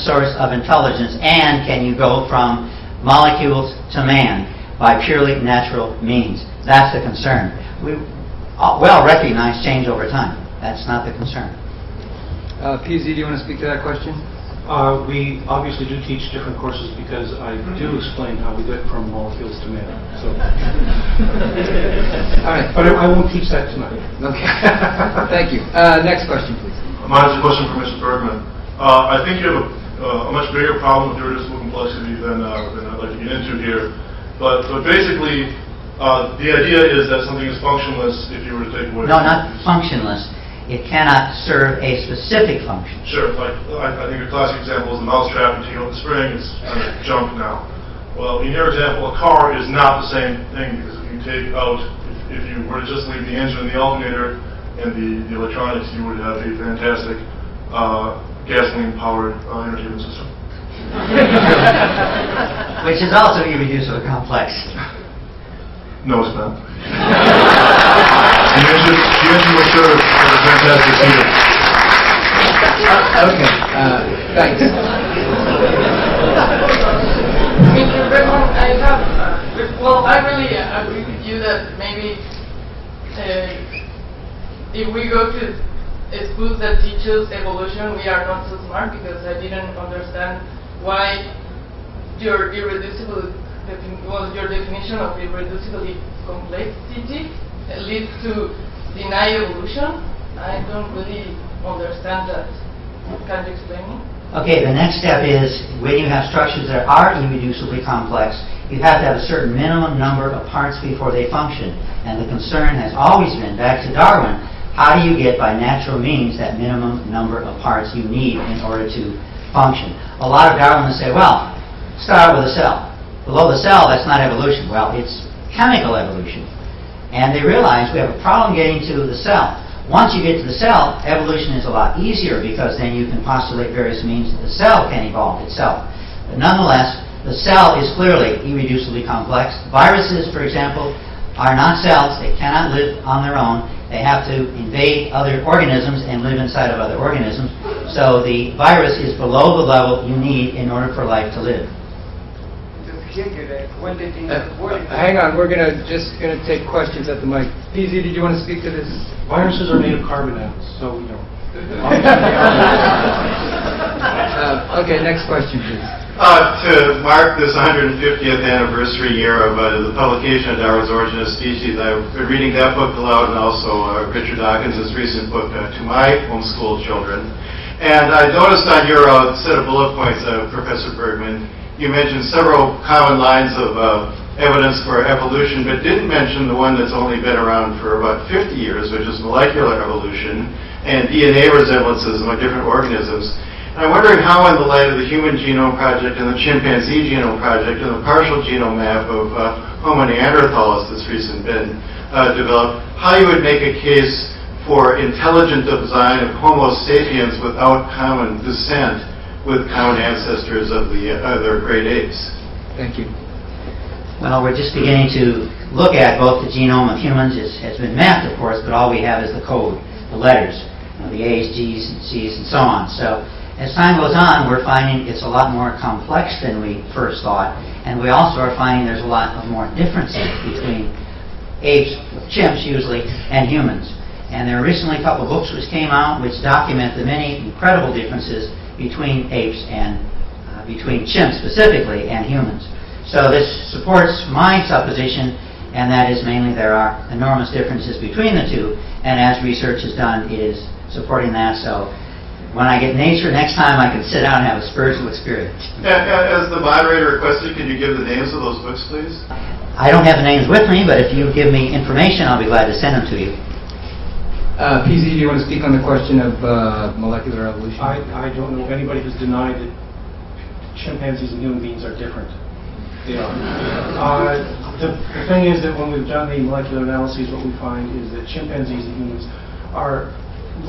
source of intelligence, and can you go from molecules to man by purely natural means? That's the concern. We well recognize change over time. That's not the concern. PZ, do you want to speak to that question? We obviously do teach different courses because I do explain how we get from molecules to man. So, all right, but I won't teach that tonight. Okay. Thank you. Next question, please. Mine is a question for Mr. Bergman. I think you have a much bigger problem with irreducible complexity than I'd like to get into here. But basically, the idea is that something is functionless if you were to take away. No, not functionless. It cannot serve a specific function. Sure. Like I think a classic example is the mousetrap. You take out the spring, it's kind of junk now. Well, in your example, a car is not the same thing because if you take out, if you were to just leave the engine and the alternator and the electronics, you would have a fantastic gasoline-powered entertainment system. Which is also irreducible complex. No, it's not. The engine will serve as a fantastic heater. Okay, thanks. Mr. Bergman, I really agree with you that maybe if we go to schools that teach us evolution, we are not so smart, because I didn't understand why your your definition of irreducible complexity leads to deny evolution. I don't really understand that. Can you explain me? Okay, the next step is when you have structures that are irreducibly complex, you have to have a certain minimum number of parts before they function. And the concern has always been, back to Darwin, how do you get by natural means that minimum number of parts you need in order to function? A lot of Darwinists say, well, start with a cell. Below the cell, that's not evolution. Well, it's chemical evolution. And they realize we have a problem getting to the cell. Once you get to the cell, evolution is a lot easier, because then you can postulate various means that the cell can evolve itself. But nonetheless, the cell is clearly irreducibly complex. Viruses, for example, are not cells. They cannot live on their own. They have to invade other organisms and live inside of other organisms. So the virus is below the level you need in order for life to live. Hang on, we're just gonna take questions at the mic. PZ, did you want to speak to this? Viruses are made of carbon atoms, so you know. Okay, next question, please. To mark this 150th anniversary year of the publication of Darwin's Origin of Species, I've been reading that book aloud, and also Richard Dawkins' recent book to my homeschool children. And I noticed on your set of bullet points, Professor Bergman, you mentioned several common lines of evidence for evolution, but didn't mention the one that's only been around for about 50 years, which is molecular evolution and DNA resemblances among different organisms. And I'm wondering how, in the light of the Human Genome Project and the Chimpanzee Genome Project and the partial genome map of Homo neanderthalis that's recently been developed, how you would make a case for intelligent design of Homo sapiens without common descent with common ancestors of the other great apes. Thank you. Well, we're just beginning to look at both the genome of humans. It has been mapped, of course, but all we have is the code, the letters, the A's, G's, and C's, and so on. So as time goes on, we're finding it's a lot more complex than we first thought, and we also are finding there's a lot of more differences between apes, chimps usually, and humans. And there are recently a couple of books which came out which document the many incredible differences between apes and between chimps specifically and humans. So this supports my supposition, and that is mainly there are enormous differences between the two, and as research is done, it is supporting that. So when I get Nature next time, I can sit down and have a spiritual experience. As the moderator requested, could you give the names of those books, please? I don't have the names with me, but if you give me information, I'll be glad to send them to you. PZ, do you want to speak on the question of molecular evolution? I don't know of anybody who's denied that chimpanzees and human beings are different. They are. The thing is that when we've done the molecular analyses, what we find is that chimpanzees and humans are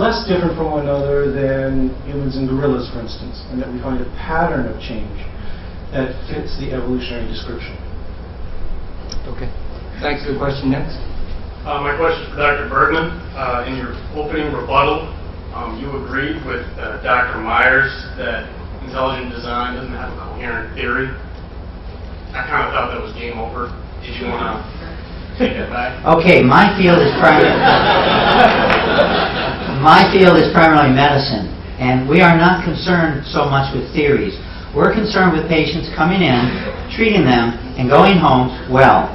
less different from one another than humans and gorillas, for instance, and that we find a pattern of change that fits the evolutionary description. Okay. Thanks for the question. Next. My question is for Dr. Bergman. In your opening rebuttal, you agreed with Dr. Myers that intelligent design doesn't have a coherent theory, I kind of thought that was game over. Did you want to take that back? Okay, my field is primarily medicine, and we are not concerned so much with theories. We're concerned with patients coming in, treating them, and going home well.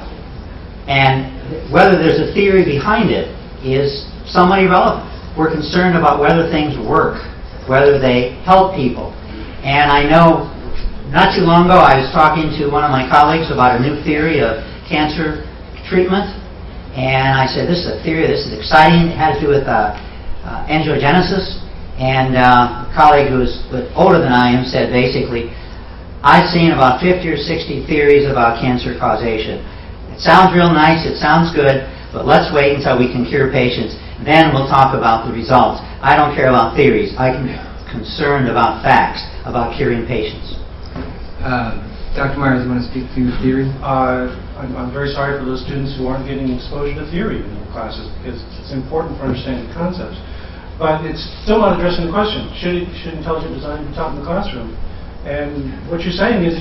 And whether there's a theory behind it is somewhat irrelevant. We're concerned about whether things work, whether they help people. And I know not too long ago I was talking to one of my colleagues about a new theory of cancer treatment, and I said, this is a theory, this is exciting. It had to do with angiogenesis. And a colleague who was older than I am said basically, I've seen about 50 or 60 theories about cancer causation. It sounds real nice, it sounds good, but let's wait until we can cure patients. Then we'll talk about the results. I don't care about theories. I'm concerned about facts, about curing patients. Dr. Myers, you want to speak to theory? I'm very sorry for those students who aren't getting exposure to theory in their classes, because it's important for understanding the concepts. But it's still not addressing the question. Should intelligent design be taught in the classroom? And what you're saying is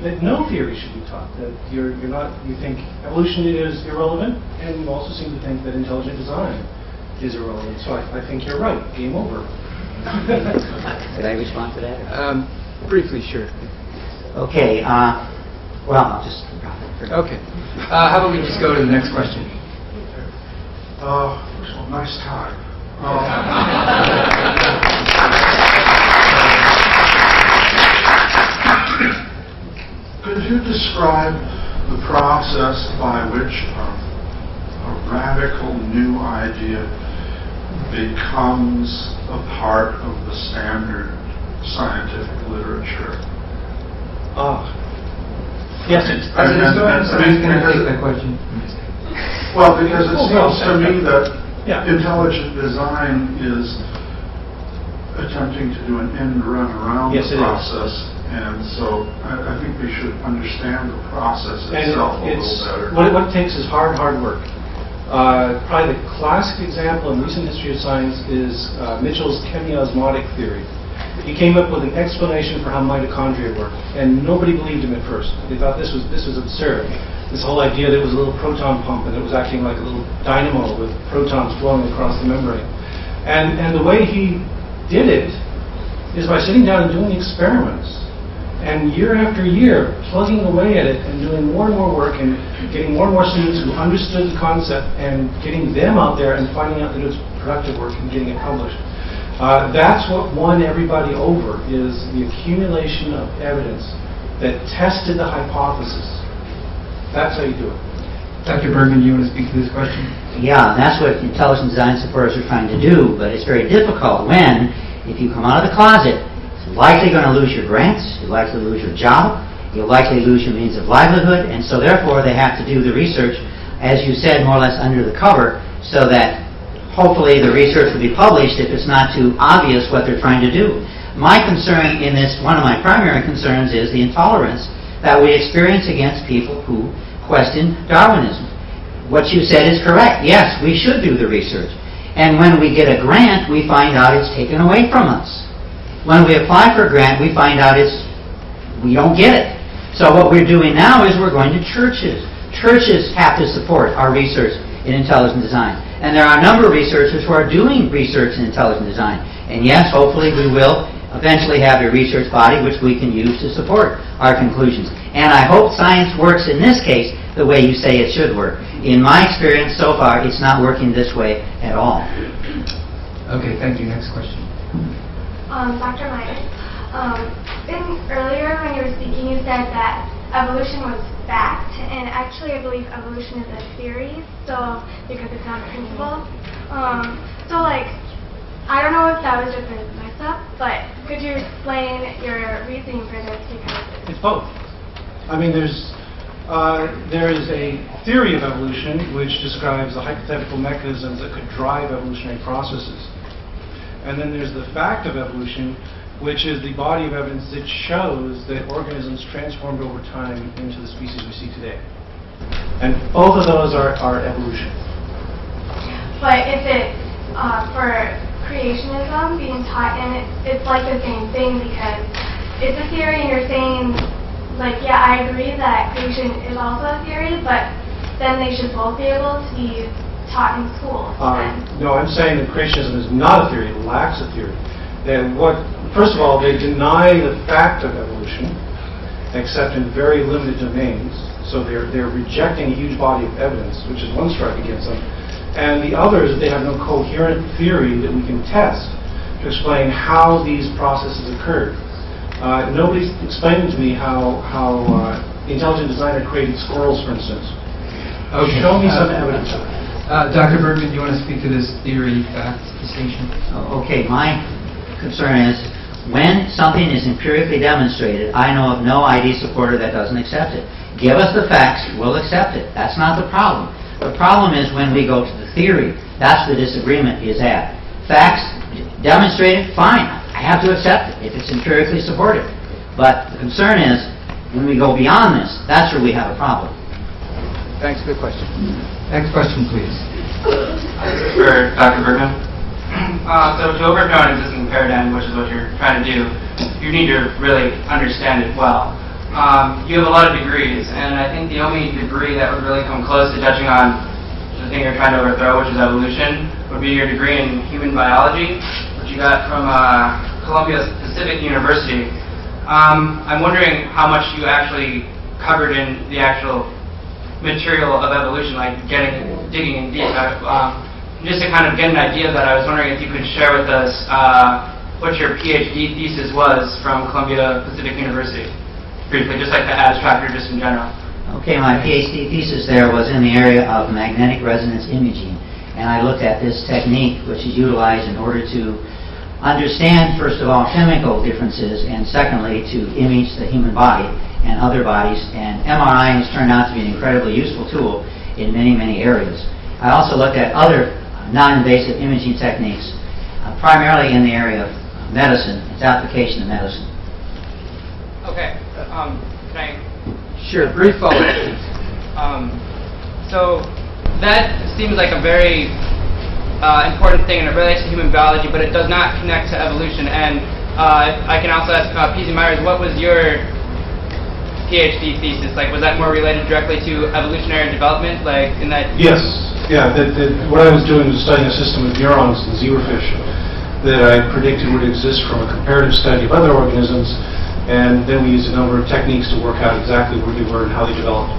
that no theory should be taught. That you think evolution is irrelevant, and you also seem to think that intelligent design is irrelevant. So I think you're right. Game over. Did I respond to that? Briefly, sure. Okay. Well, I'll just drop it. Okay. How about we just go to the next question? First of all, nice tie. Could you describe the process by which a radical new idea becomes a part of the standard scientific literature? Yes. Go ahead. Somebody's going to take that question. Well, because it seems to me that Yeah. intelligent design is attempting to do an end run around Yes, the it is. process, and so I think we should understand the process And itself a little better. what it takes is hard work. Probably the classic example in recent history of science is Mitchell's chemiosmotic theory. He came up with an explanation for how mitochondria work, and nobody believed him at first. They thought this was absurd. This whole idea that it was a little proton pump and it was acting like a little dynamo with protons flowing across the membrane. And the way he did it is by sitting down and doing experiments. And year after year, plugging away at it and doing more and more work and getting more and more students who understood the concept and getting them out there and finding out that it was productive work and getting it published. That's what won everybody over, is the accumulation of evidence that tested the hypothesis. That's how you do it. Dr. Bergman, do you want to speak to this question? Yeah, and that's what intelligent design supporters are trying to do, but it's very difficult when, if you come out of the closet, you're likely going to lose your grants, you're likely to lose your job, you'll likely lose your means of livelihood, and so therefore they have to do the research, as you said, more or less under the cover, so that hopefully the research will be published if it's not too obvious what they're trying to do. My concern in this, one of my primary concerns, is the intolerance that we experience against people who question Darwinism. What you said is correct. Yes, we should do the research. And when we get a grant, we find out it's taken away from us. When we apply for a grant, we find out we don't get it. So what we're doing now is we're going to churches. Churches have to support our research in intelligent design. And there are a number of researchers who are doing research in intelligent design. And yes, hopefully we will eventually have a research body which we can use to support our conclusions. And I hope science works in this case the way you say it should work. In my experience so far, it's not working this way at all. Okay, thank you. Next question. Dr. Myers, earlier when you were speaking, you said that evolution was fact, and actually I believe evolution is a theory, so because it's not a principle. I don't know if that was just a mess-up, but could you explain your reasoning for this? Because It's both. I mean, there is a theory of evolution which describes the hypothetical mechanisms that could drive evolutionary processes. And then there's the fact of evolution, which is the body of evidence that shows that organisms transformed over time into the species we see today. And both of those are evolution. But if it's for creationism being taught, and it's like the same thing, because it's a theory and you're saying, like, yeah, I agree that creation is also a theory, but then they should both be able to be taught in schools. No, I'm saying that creationism is not a theory, it lacks a theory. First of all, they deny the fact of evolution, except in very limited domains. So they're rejecting a huge body of evidence, which is one strike against them. And the other is that they have no coherent theory that we can test to explain how these processes occurred. Nobody's explaining to me how the intelligent designer created squirrels, for instance. Okay. Show me some evidence of it. Dr. Bergman, do you want to speak to this theory-fact distinction? Okay, my concern is when something is empirically demonstrated, I know of no ID supporter that doesn't accept it. Give us the facts, we'll accept it. That's not the problem. The problem is when we go to the theory. That's the disagreement is at. Facts demonstrated, fine. I have to accept it if it's empirically supported. But the concern is when we go beyond this, that's where we have a problem. Thanks for the question. Next question, please. For Dr. Bergman. So to overthrow an existing paradigm, which is what you're trying to do, you need to really understand it well. You have a lot of degrees, and I think the only degree that would really come close to touching on the thing you're trying to overthrow, which is evolution, would be your degree in human biology, which you got from Columbia Pacific University. I'm wondering how much you actually covered in the actual material of evolution, like digging in deep. Just to kind of get an idea of that, I was wondering if you could share with us what your PhD thesis was from Columbia Pacific University. Briefly, just like the abstract or just in general. Okay, my PhD thesis there was in the area of magnetic resonance imaging. And I looked at this technique, which is utilized in order to understand, first of all, chemical differences, and secondly, to image the human body and other bodies. And MRI has turned out to be an incredibly useful tool in many, many areas. I also looked at other non-invasive imaging techniques, primarily in the area of medicine, its application in medicine. Okay. Can I? Sure, brief follow-up. So that seems like a very important thing, and it relates to human biology, but it does not connect to evolution. And I can also ask P.Z. Myers, what was your PhD thesis? Like, was that more related directly to evolutionary development, like in that? Yes. Yeah. What I was doing was studying a system of neurons in zebrafish that I predicted would exist from a comparative study of other organisms, and then we used a number of techniques to work out exactly where they were and how they developed.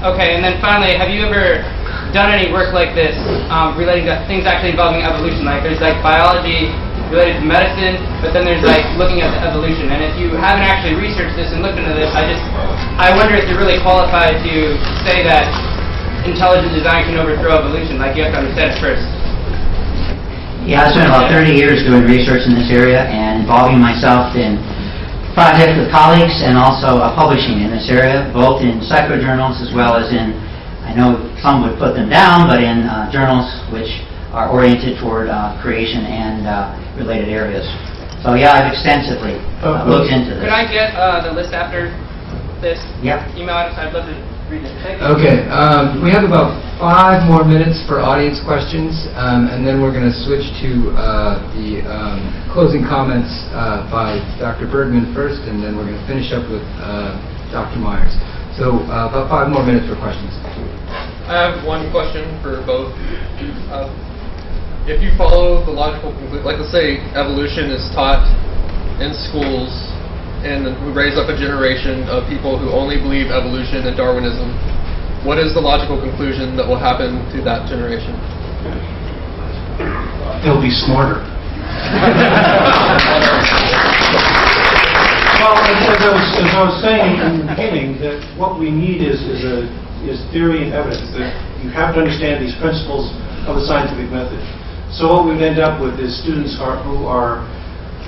Okay, and then finally, have you ever done any work like this relating to things actually involving evolution? Like there's like biology related to medicine, but then there's like looking at the evolution. And if you haven't actually researched this and looked into this, I wonder if you're really qualified to say that intelligent design can overthrow evolution. Like you have to understand it first. Yeah, I spent about 30 years doing research in this area and involving myself in projects with colleagues and also publishing in this area, both in psychojournals as well as in, I know some would put them down, but in journals which are oriented toward creation and related areas. So yeah, I've extensively looked into this. Could I get the list after this Yep. email address? I'd love to read it. Thank you. Okay, we have about 5 more minutes for audience questions, and then we're going to switch to the closing comments by Dr. Bergman first, and then we're going to finish up with Dr. Myers. So about 5 more minutes for questions. I have one question for both. If you follow the logical conclusion, like let's say evolution is taught in schools, and we raise up a generation of people who only believe evolution and Darwinism, what is the logical conclusion that will happen to that generation? They'll be smarter. Well, as I was saying in the beginning, that what we need is theory and evidence, that you have to understand these principles of the scientific method. So what we'd end up with is students who are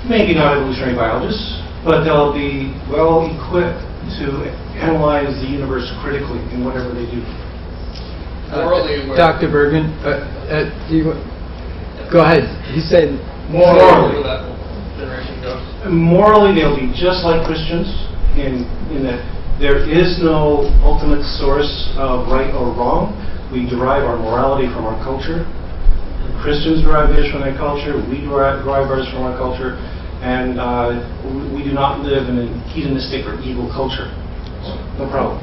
maybe not evolutionary biologists, but they'll be well equipped to analyze the universe critically in whatever they do. Dr. Bergman, go ahead. You said morally. Where that generation goes. Morally, they'll be just like Christians in that there is no ultimate source of right or wrong. We derive our morality from our culture. Christians derive theirs from their culture. We derive ours from our culture. And we do not live in a hedonistic or evil culture. No problem.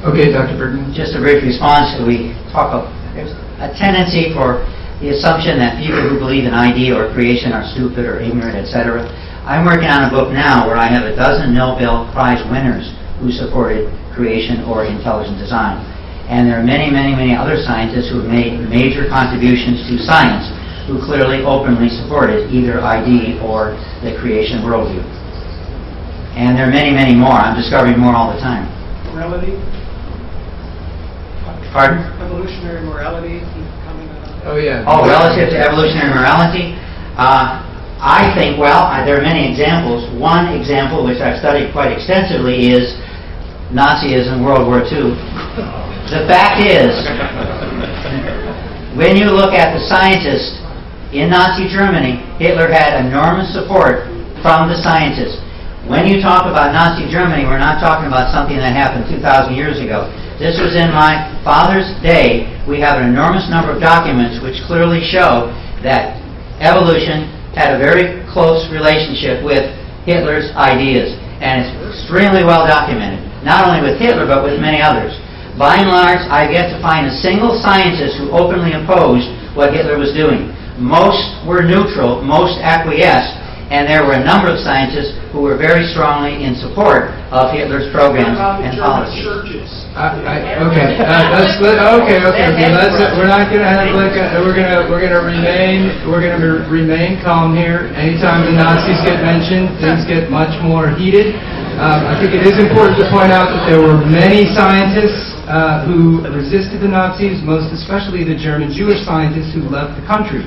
Okay, Dr. Bergman. Just a brief response. We talk of there's a tendency for the assumption that people who believe in ID or creation are stupid or ignorant, etc. I'm working on a book now where I have a dozen Nobel Prize winners who supported creation or intelligent design. And there are many, many, many other scientists who have made major contributions to science who clearly, openly supported either ID or the creation worldview. And there are many, many more. I'm discovering more all the time. Morality? Pardon? Evolutionary morality keep coming up. Oh, yeah. Oh, relative to evolutionary morality, I think, well, there are many examples. One example, which I've studied quite extensively, is Nazism, World War II. The fact is, when you look at the scientists in Nazi Germany, Hitler had enormous support from the scientists. When you talk about Nazi Germany, we're not talking about something that happened 2,000 years ago. This was in my father's day. We have an enormous number of documents which clearly show that evolution had a very close relationship with Hitler's ideas. And it's extremely well documented, not only with Hitler, but with many others. By and large, I've yet to find a single scientist who openly opposed what Hitler was doing. Most were neutral, most acquiesced, and there were a number of scientists who were very strongly in support of Hitler's programs and policies. Okay. We're not going to have like we're going to remain calm here. Anytime the Nazis get mentioned, things get much more heated. I think it is important to point out that there were many scientists who resisted the Nazis, most especially the German Jewish scientists who left the country.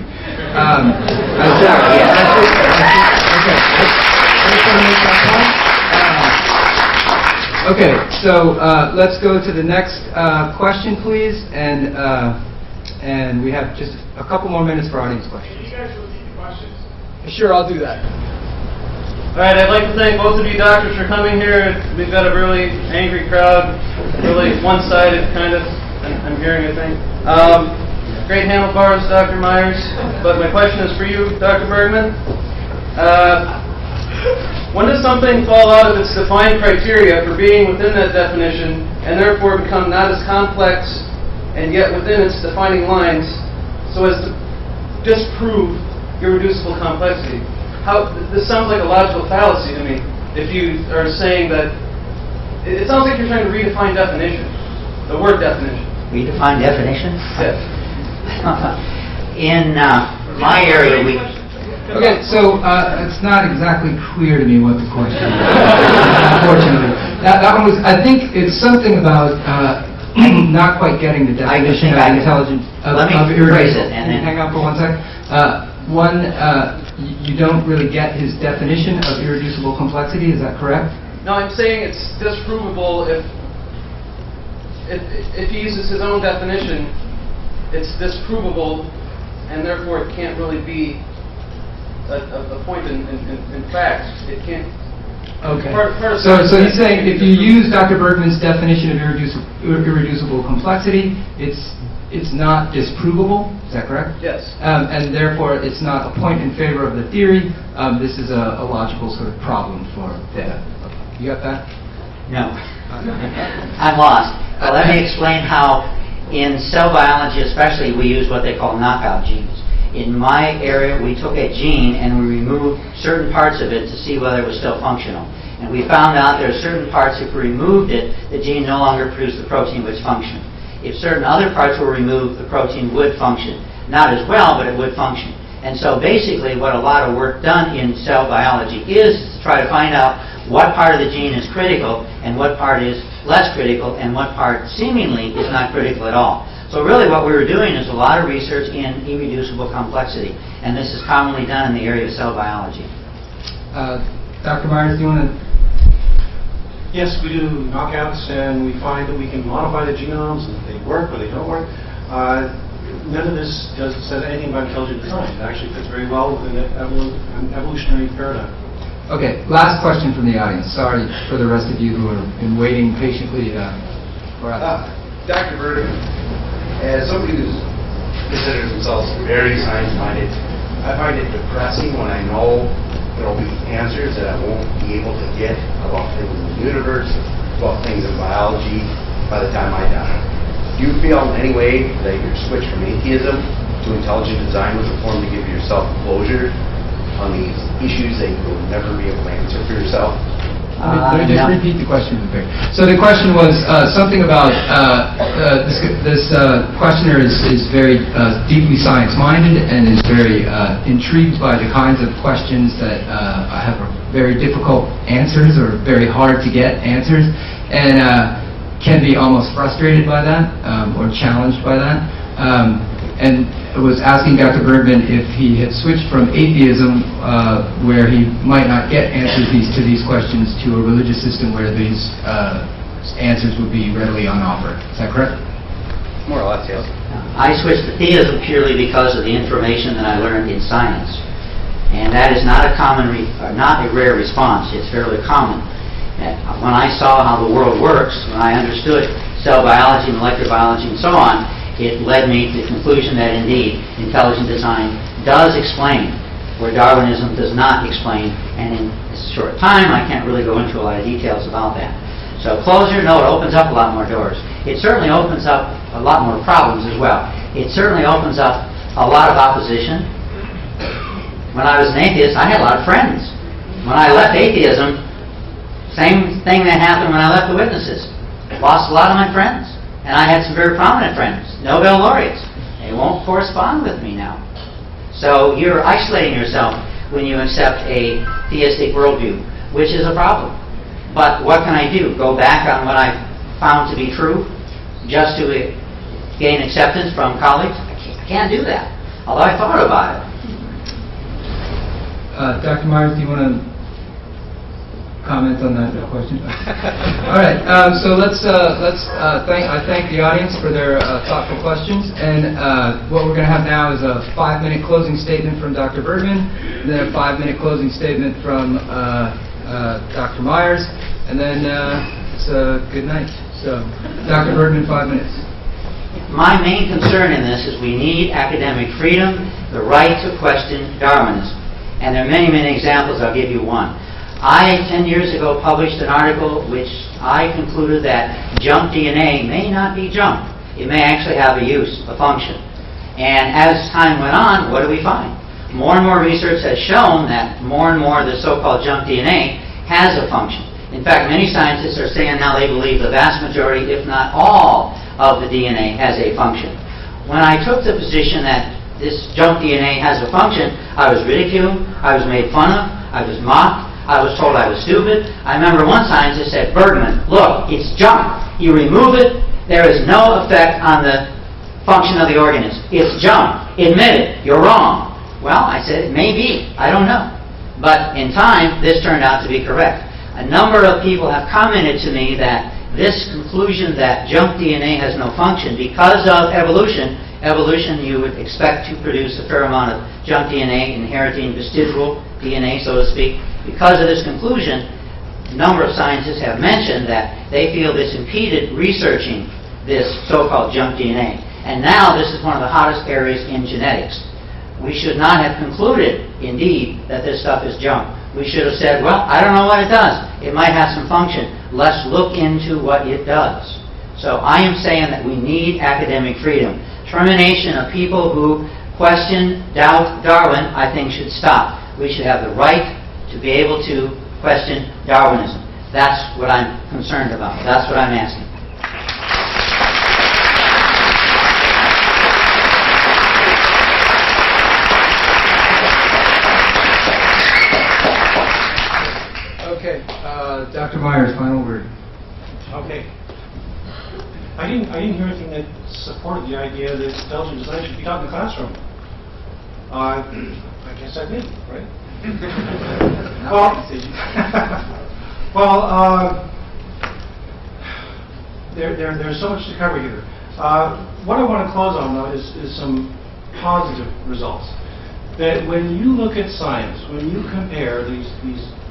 Okay, so let's go to the next question, please, and we have just a couple more minutes for audience questions. Can you guys repeat the questions? Sure, I'll do that. All right, I'd like to thank both of you doctors for coming here. We've got a really angry crowd, really one-sided kind of, I'm hearing, I think. Great handlebars, Dr. Myers, but my question is for you, Dr. Bergman. When does something fall out of its defined criteria for being within that definition and therefore become not as complex and yet within its defining lines so as to disprove irreducible complexity? This sounds like a logical fallacy to me if you are saying that. It sounds like you're trying to redefine definition, the word definition. Redefine definition? Yes. In my area, we... Okay, so it's not exactly clear to me what the question is, unfortunately. That one was, I think it's something about not quite getting the definition of intelligent, Let me rephrase it. And then hang on for 1 sec. You don't really get his definition of irreducible complexity, is that correct? No, I'm saying it's disprovable if he uses his own definition, it's disprovable, and therefore it can't really be a point in fact. It can't. Okay. So he's saying if you use Dr. Bergman's definition of irreducible complexity, it's not disprovable. Is that correct? Yes. And therefore, it's not a point in favor of the theory. This is a logical sort of problem for data. You got that? No. I'm lost. Let me explain how, in cell biology especially, we use what they call knockout genes. In my area, we took a gene and we removed certain parts of it to see whether it was still functional. And we found out there are certain parts, if we removed it, the gene no longer produced the protein which functioned. If certain other parts were removed, the protein would function. Not as well, but it would function. And so basically what a lot of work done in cell biology is to try to find out what part of the gene is critical and what part is less critical and what part seemingly is not critical at all. So really what we were doing is a lot of research in irreducible complexity, and this is commonly done in the area of cell biology. Dr. Myers, do you want to? Yes, we do knockouts, and we find that we can modify the genomes, and they work or they don't work. None of this says anything about intelligent design. It actually fits very well within an evolutionary paradigm. Okay, last question from the audience. Sorry for the rest of you who have been waiting patiently for us. Dr. Bergman, as somebody who considers themselves very science-minded, I find it depressing when I know there'll be answers that I won't be able to get about things in the universe, about things in biology by the time I die. Do you feel in any way that your switch from atheism to intelligent design was a form to give yourself closure on these issues that you will never be able to answer for yourself? Let me just repeat the question. So the question was something about this questioner is very deeply science-minded and is very intrigued by the kinds of questions that have very difficult answers or very hard to get answers, and can be almost frustrated by that or challenged by that. And was asking Dr. Bergman if he had switched from atheism, where he might not get answers to these questions, to a religious system where these answers would be readily on offer. Is that correct? More or less, yes. I switched to theism purely because of the information that I learned in science. And that is not a not a rare response. It's fairly common. When I saw how the world works, when I understood cell biology, molecular biology, and so on, it led me to the conclusion that indeed intelligent design does explain where Darwinism does not explain, and in a short time I can't really go into a lot of details about that. So closure, no, it opens up a lot more doors. It certainly opens up a lot more problems as well. It certainly opens up a lot of opposition. When I was an atheist, I had a lot of friends. When I left atheism, same thing that happened when I left the Witnesses. Lost a lot of my friends. And I had some very prominent friends, Nobel laureates. They won't correspond with me now. So you're isolating yourself when you accept a theistic worldview, which is a problem. But what can I do? Go back on what I found to be true just to gain acceptance from colleagues? I can't do that, although I thought about it. Dr. Myers, do you want to comment on that question? All right. So I thank the audience for their thoughtful questions. And what we're going to have now is a 5-minute closing statement from Dr. Bergman, and then a 5-minute closing statement from Dr. Myers, and then it's a good night. So, Dr. Bergman, 5 minutes. My main concern in this is we need academic freedom, the right to question Darwinism. And there are many, many examples. I'll give you one. I, 10 years ago, published an article which I concluded that junk DNA may not be junk. It may actually have a use, a function. And as time went on, what do we find? More and more research has shown that more and more of the so-called junk DNA has a function. In fact, many scientists are saying now they believe the vast majority, if not all, of the DNA has a function. When I took the position that this junk DNA has a function, I was ridiculed, I was made fun of, I was mocked, I was told I was stupid. I remember one scientist said, "Bergman, look, it's junk. You remove it, there is no effect on the function of the organism. It's junk. Admit it. You're wrong." Well, I said, it may be. I don't know. But in time, this turned out to be correct. A number of people have commented to me that this conclusion that junk DNA has no function because of evolution, you would expect to produce a fair amount of junk DNA, inheriting vestigial DNA, so to speak. Because of this conclusion, a number of scientists have mentioned that they feel this impeded researching this so-called junk DNA. And now this is one of the hottest areas in genetics. We should not have concluded, indeed, that this stuff is junk. We should have said, well, I don't know what it does. It might have some function. Let's look into what it does. So I am saying that we need academic freedom. Termination of people who question, doubt Darwin, I think should stop. We should have the right to be able to question Darwinism. That's what I'm concerned about. That's what I'm asking. Okay, Dr. Myers, final word. Okay. I didn't hear anything that supported the idea that intelligent design should be taught in the classroom. I guess I did, right? There's so much to cover here. What I want to close on, though, is some positive results. That when you look at science, when you compare these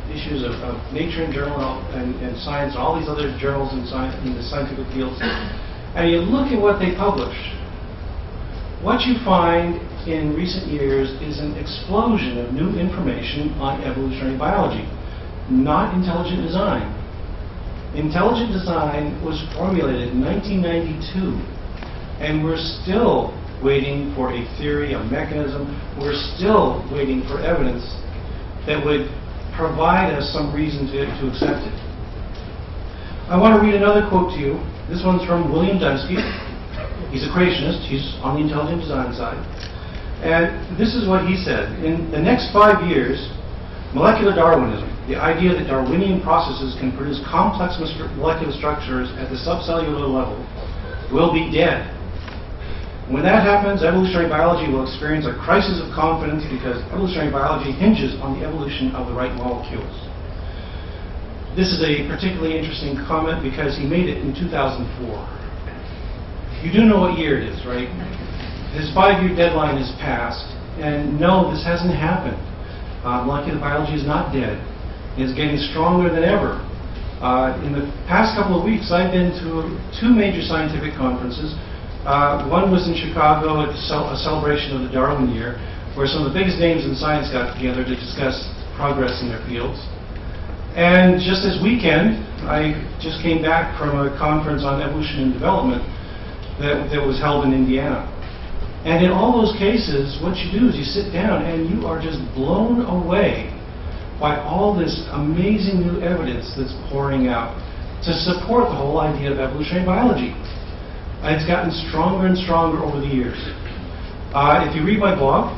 issues of Nature and Journal and Science, all these other journals in the scientific fields, and you look at what they publish, what you find in recent years is an explosion of new information on evolutionary biology, not intelligent design. Intelligent design was formulated in 1992, and we're still waiting for a theory, a mechanism. We're still waiting for evidence that would provide us some reason to accept it. I want to read another quote to you. This one's from William Dunsky. He's a creationist. He's on the intelligent design side. And this is what he said. In the next 5 years, molecular Darwinism, the idea that Darwinian processes can produce complex molecular structures at the subcellular level, will be dead. When that happens, evolutionary biology will experience a crisis of confidence because evolutionary biology hinges on the evolution of the right molecules. This is a particularly interesting comment because he made it in 2004. You do know what year it is, right? His 5-year deadline is passed, and no, this hasn't happened. Molecular biology is not dead. It's getting stronger than ever. In the past couple of weeks, I've been to 2 major scientific conferences. One was in Chicago at a celebration of the Darwin Year, where some of the biggest names in science got together to discuss progress in their fields. And just this weekend, I just came back from a conference on evolution and development that was held in Indiana. And in all those cases, what you do is you sit down and you are just blown away by all this amazing new evidence that's pouring out to support the whole idea of evolutionary biology. It's gotten stronger and stronger over the years. If you read my blog,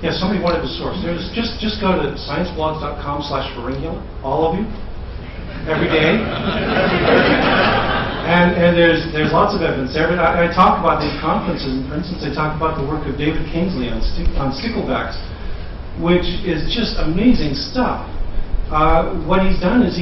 yes, somebody wanted the source. Just go to scienceblogs.com/Pharyngula, all of you, every day. And there's lots of evidence there. But I talk about these conferences, and for instance, I talk about the work of David Kingsley on sticklebacks, which is just amazing stuff. What he's done is